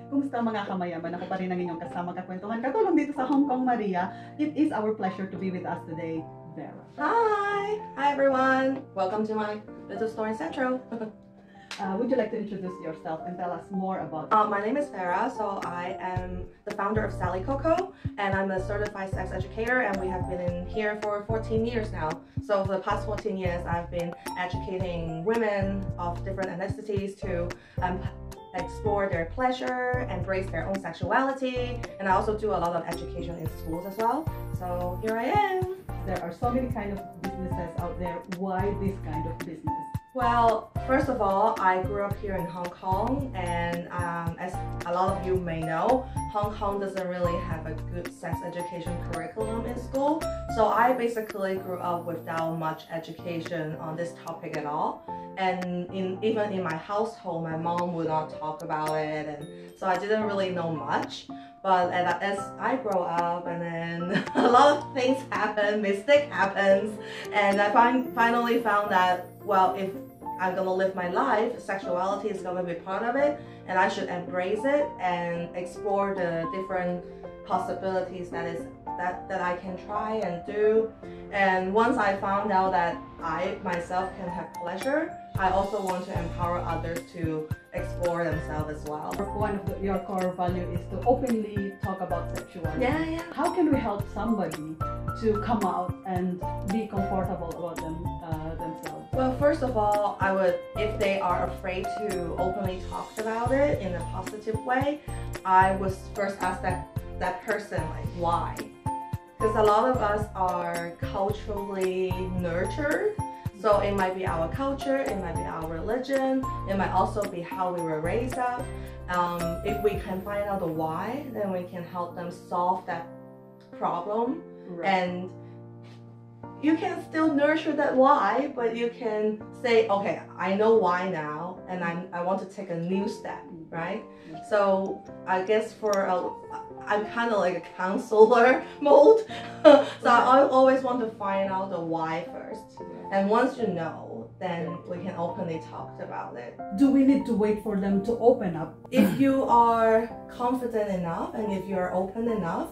Kumusta mga kamayaman? Ako pa rin ang inyong kasama kakwentuhan katulong dito sa Hong Kong, Maria. It is our pleasure to be with us today, Vera. Hi! Hi everyone! Welcome to my little story central. Would you like to introduce yourself and tell us more about My name is Vera, so I am the founder of Sally Coco, and I'm a certified sex educator, and we have been in here for 14 years now. So for the past 14 years, I've been educating women of different ethnicities to explore their pleasure, embrace their own sexuality, and I also do a lot of education in schools as well. So here I am. There are so many kind of businesses out there. Why this kind of business? Well, first of all, I grew up here in Hong Kong, and as a lot of you may know, Hong Kong doesn't really have a good sex education curriculum in school. So I basically grew up without much education on this topic at all. And even in my household, my mom would not talk about it, and so I didn't really know much. But as I grow up, and then a lot of things happen, mistake happens, and I finally found that, well, if I'm gonna live my life, sexuality is gonna be part of it, and I should embrace it and explore the different possibilities that I can try and do. And once I found out that I myself can have pleasure, I also want to empower others to explore themselves as well. One of your core value is to openly talk about sexuality. Yeah. How can we help somebody to come out and be comfortable about themselves? Well, first of all, I would, if they are afraid to openly talk about it in a positive way, I would first ask that person, like, why? Because a lot of us are culturally nurtured. So it might be our culture, it might be our religion, it might also be how we were raised up. If we can find out the why, then we can help them solve that problem. Right. And you can still nurture that why, but you can say, okay, I know why now, and I want to take a new step, right? So I guess I'm kind of like a counselor mode. So I always want to find out the why first. And once you know, then we can openly talk about it. Do we need to wait for them to open up? If you are confident enough, and if you're open enough,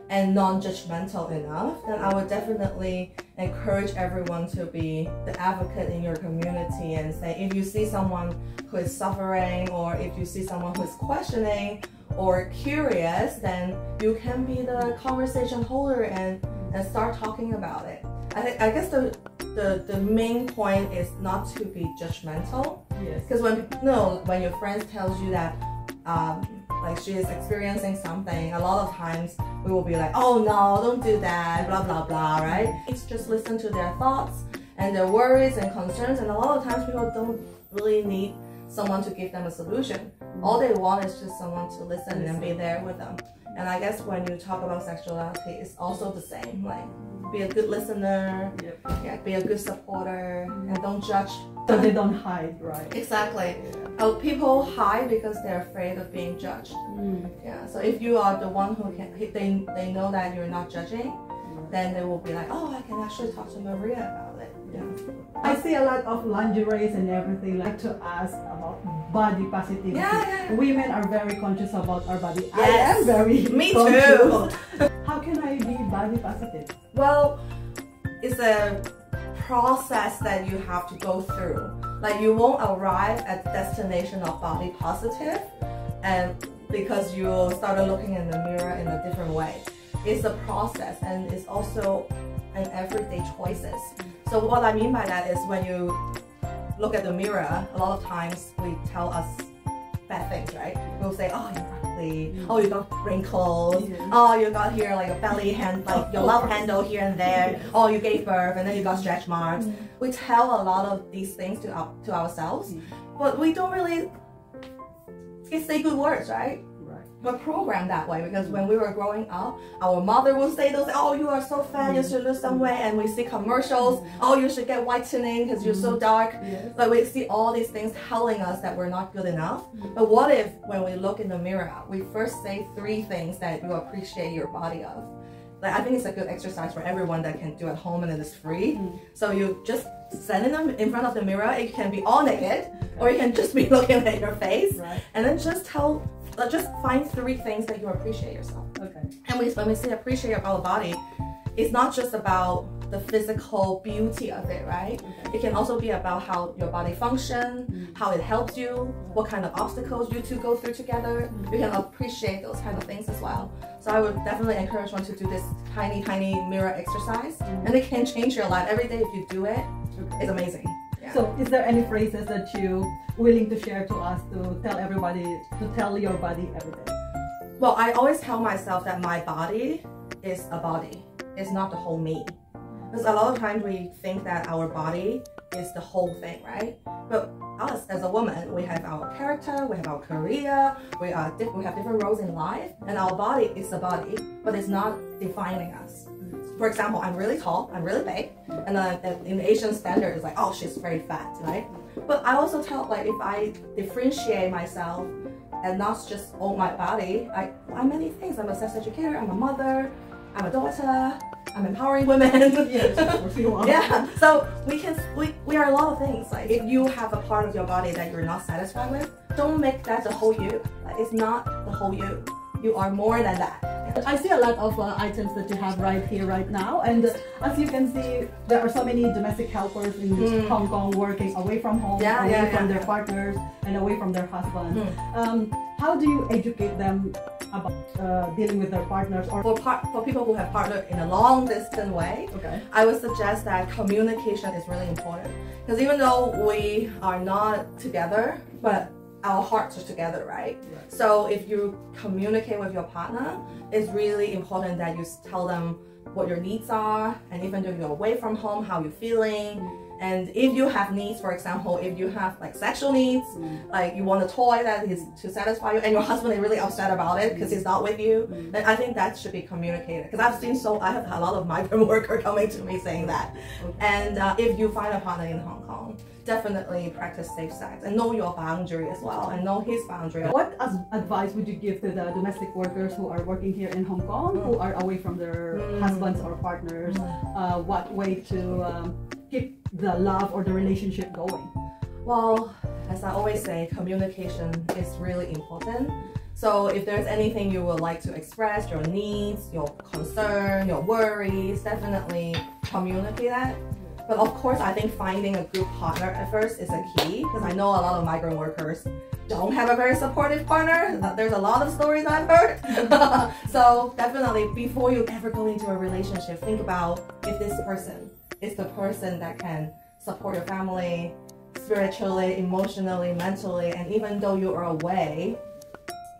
and non-judgmental enough, then I would definitely encourage everyone to be the advocate in your community and say, if you see someone who is suffering, or if you see someone who is questioning or curious, then you can be the conversation holder and start talking about it. I guess the main point is not to be judgmental. Yes. Because when your friend tells you that like she is experiencing something, a lot of times we will be like, oh no, don't do that, blah blah blah, right? It's just listen to their thoughts and their worries and concerns, and a lot of times people don't really need someone to give them a solution. All they want is just someone to listen and be there with them. And I guess when you talk about sexuality, it's also the same. Like, be a good listener, yeah, be a good supporter, and don't judge. So they don't hide, right? Exactly. People hide because they're afraid of being judged. Yeah. So if you are the one who can, they know that you're not judging, then they will be like, oh, I can actually talk to Maria about it. Yeah. I see a lot of lingeries and everything. Like to ask about body positivity. Yeah. Women are very conscious about our body. Yes. I am very Me conscious. too. How can I be body positive? Well, it's a process that you have to go through. Like, you won't arrive at the destination of body positive, and because you started looking in the mirror in a different way. It's a process, and it's also an everyday choices. So what I mean by that is, when you look at the mirror, a lot of times we tell us bad things, right? We'll say, oh, you're ugly, oh, you got wrinkles, oh, you got here like a belly hand, like your love handle here and there, oh, you gave birth and then you got stretch marks. We tell a lot of these things to ourselves, but we don't really say good words, right? We're programmed that way, because when we were growing up, our mother would say those, oh, you are so fat, you should lose some weight, and we see commercials, oh, you should get whitening because you're so dark. But we see all these things telling us that we're not good enough. But what if, when we look in the mirror, we first say 3 things that you appreciate your body of? Like, I think it's a good exercise for everyone that can do at home, and it is free. So you just stand in front of the mirror. It can be all naked, or you can just be looking at your face, and then just tell just find 3 things that you appreciate yourself. Okay. And when we say appreciate our body, it's not just about the physical beauty of it, right? Okay. It can also be about how your body functions, how it helps you, what kind of obstacles you two go through together. You can appreciate those kind of things as well. So I would definitely encourage one to do this tiny mirror exercise, and it can change your life every day if you do it. It's amazing. Yeah. So is there any phrases that you willing to share to us to tell everybody to tell your body every day? Well, I always tell myself that my body is a body. It's not the whole me. Because a lot of times we think that our body is the whole thing, right? But us as a woman, we have our character, we have our career, we have different roles in life, and our body is a body, but it's not defining us. For example, I'm really tall, I'm really big, and in the Asian standard, it's like, oh, she's very fat, right? But I also tell, like, if I differentiate myself and not just own my body, I'm many things. I'm a sex educator, I'm a mother, I'm a daughter, I'm empowering women. Yes, of course you are. Yeah, so we are a lot of things. Like, if you have a part of your body that you're not satisfied with, don't make that the whole you. Like, it's not the whole you. You are more than that. I see a lot of items that you have right here, right now, and as you can see, there are so many domestic helpers in Hong Kong working away from home, away from their partners, and away from their husbands. How do you educate them about dealing with their partners? Or for people who have partnered in a long distance way, I would suggest that communication is really important. Because even though we are not together, but our hearts are together, right? So if you communicate with your partner, it's really important that you tell them what your needs are, and even if you're away from home, how you're feeling. And if you have needs, for example, if you have like sexual needs, like you want a toy that is to satisfy you, and your husband is really upset about it because he's not with you, then I think that should be communicated. Because I have a lot of migrant workers coming to me saying that. And if you find a partner in Hong Kong, definitely practice safe sex and know your boundary as well, and know his boundary. What advice would you give to the domestic workers who are working here in Hong Kong, who are away from their husbands or partners? What way to keep the love or the relationship going? Well, as I always say, communication is really important. So if there's anything you would like to express, your needs, your concern, your worries, definitely communicate that. But of course, I think finding a good partner at first is a key, because I know a lot of migrant workers don't have a very supportive partner. There's a lot of stories I've heard. So definitely, before you ever go into a relationship, think about if this person is the person that can support your family spiritually, emotionally, mentally, and even though you are away,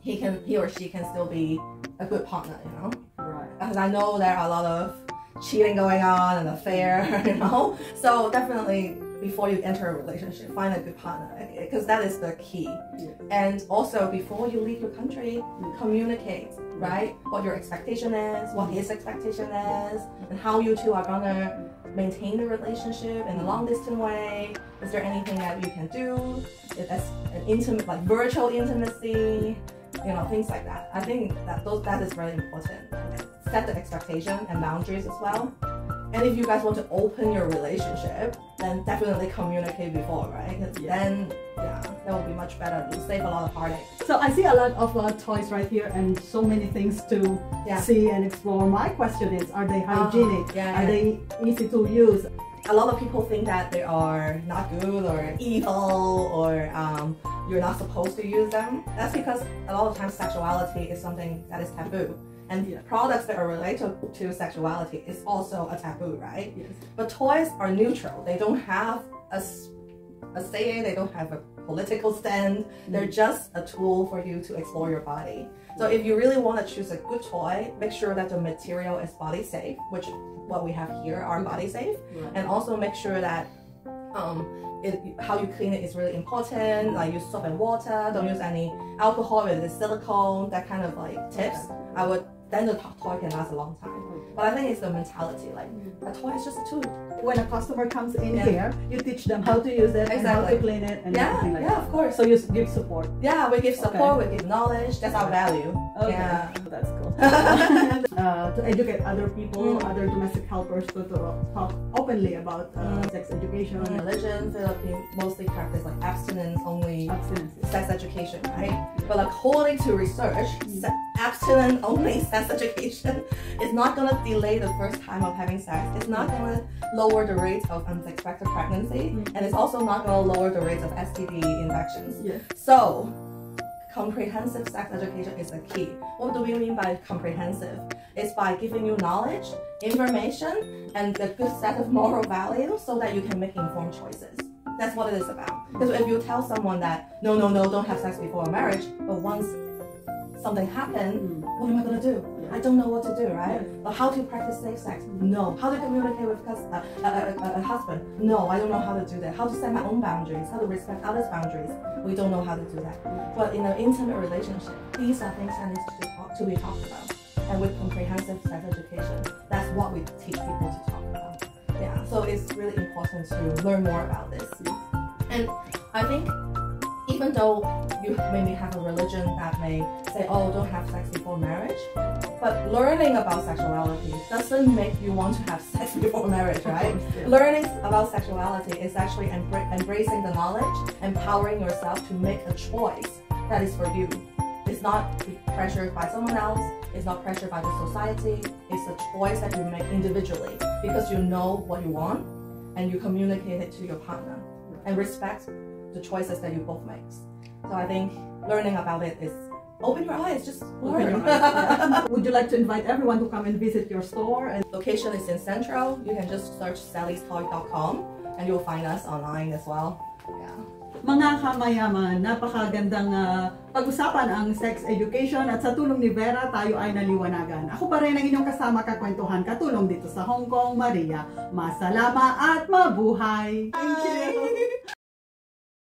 he or she can still be a good partner, you know? Right. Because I know there are a lot of cheating going on and affair, you know? So definitely, before you enter a relationship, find a good partner, because that is the key. And also, before you leave your country, communicate, right? What your expectation is, what his expectation is, and how you two are gonna maintain the relationship in a long distance way. Is there anything that you can do? If that's an intimate, like virtual intimacy, you know, things like that. I think that is really important. Set the expectation and boundaries as well. And if you guys want to open your relationship, then definitely communicate before, right? Because then, yeah, that will be much better. You'll save a lot of heartache. So I see a lot of toys right here and so many things to see and explore. My question is, are they hygienic? Are they easy to use? A lot of people think that they are not good or evil, or you're not supposed to use them. That's because a lot of times sexuality is something that is taboo. And products that are related to sexuality is also a taboo, right? Yes. But toys are neutral. They don't have a say, they don't have a political stand. They're just a tool for you to explore your body. So if you really want to choose a good toy, make sure that the material is body safe, which what we have here are body safe. And also make sure that how you clean it is really important. Like, use soap and water, don't use any alcohol with the silicone, that kind of like tips. Then the toy can last a long time. But I think it's the mentality, like a toy is just a tool. When a customer comes in here, you teach them how to use it and how to clean it and everything like that. Yeah, of course. So you give support. Yeah, we give support, we give knowledge. That's our value. Okay. Yeah, that's cool. To educate other people, other domestic helpers to talk openly about sex education. Religion, Philippines mostly practice like abstinence-only sex education, right? But according to research, abstinence-only sex education is not going to delay the first time of having sex. It's not going to lower the rate of unexpected pregnancy, and it's also not going to lower the rate of STD infections. Yes. So, comprehensive sex education is the key. What do we mean by comprehensive? It's by giving you knowledge, information, and a good set of moral values so that you can make informed choices. That's what it is about. Because if you tell someone that, no, don't have sex before marriage, but once something happened, what am I going to do? I don't know what to do, right? But how to practice safe sex? No. How to communicate with a husband? No, I don't know how to do that. How to set my own boundaries? How to respect others' boundaries? We don't know how to do that. But in an intimate relationship, these are things that need to be talked about. And with comprehensive sex education, that's what we teach people to talk about. Yeah, so it's really important to learn more about this. And I think even though you maybe have a religion that may say, oh, don't have sex before marriage, but learning about sexuality doesn't make you want to have sex before marriage, right? Learning about sexuality is actually embracing the knowledge, empowering yourself to make a choice that is for you. It's not pressured by someone else, it's not pressured by the society, it's a choice that you make individually because you know what you want and you communicate it to your partner and respect the choices that you both make. So I think learning about it is open your eyes, just learn. Would you like to invite everyone to come and visit your store? And location is in Central. You can just search sallystoy.com and you'll find us online as well. Yeah. Mga kamayaman, napakagandang pag-usapan ang sex education at sa tulong ni Vera, tayo ay naliwanagan. Ako pa rin ang inyong kasama kakwentuhan katulong dito sa Hong Kong, Maria. Masalama at mabuhay! Thank you!